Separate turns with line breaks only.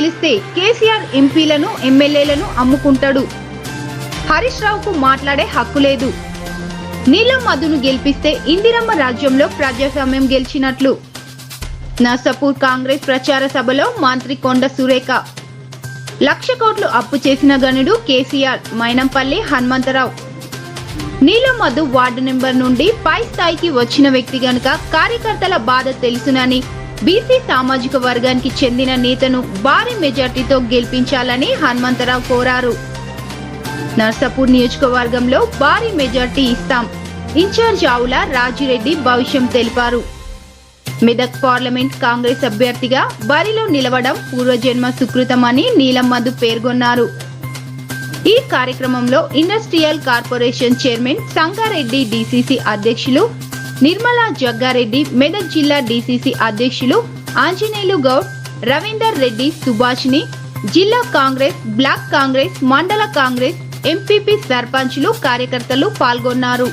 గెలిస్తే కేసీఆర్ ఎంపీలను ఎమ్మెల్యేలను అమ్ముకుంటాడు. హరీష్ రావుకు మాట్లాడే హక్కు లేదు. నీలం మధును గెలిపిస్తే ఇందిరమ్మ రాజ్యంలో ప్రజాస్వామ్యం గెలిచినట్లు. నర్సాపూర్ కాంగ్రెస్ ప్రచార సభలో మంత్రి కొండ సురేఖ. 1,00,000 కోట్లు అప్పు చేసిన గనుడు కేసీఆర్. మైనంపల్లి హనుమంతరావు. నీలం మధు వార్డు నెంబర్ నుండి పై స్థాయికి వచ్చిన వ్యక్తి గనుక కార్యకర్తల బాధ తెలుసునని బీసీ సామాజిక వర్గానికి చెందిన నేతను భారీ మెజార్టీతో గెలిపించాలని హనుమంతరావు కోరారు. నర్సాపూర్ నియోజకవర్గంలో భారీ మెజార్టీ ఇస్తాం. ఇన్ఛార్జ్ ఆవుల రాజిరెడ్డి భవిష్యం తెలిపారు. మెదక్ పార్లమెంట్ కాంగ్రెస్ అభ్యర్థిగా బరిలో నిలవడం పూర్వజన్మ సుకృతమని నీలం మధు పేర్కొన్నారు. ఈ కార్యక్రమంలో industrial corporation chairman Sangareddy DCC అధ్యక్షులు నిర్మలా జగ్గారెడ్డి, మెదక్ జిల్లా డీసీసీ అధ్యక్షులు ఆంజనేయులు గౌడ్, రవీందర్ రెడ్డి, సుభాష్ని, జిల్లా కాంగ్రెస్, బ్లాక్ కాంగ్రెస్, మండల కాంగ్రెస్, ఎంపీపీ సర్పంచ్లు, కార్యకర్తలు పాల్గొన్నారు.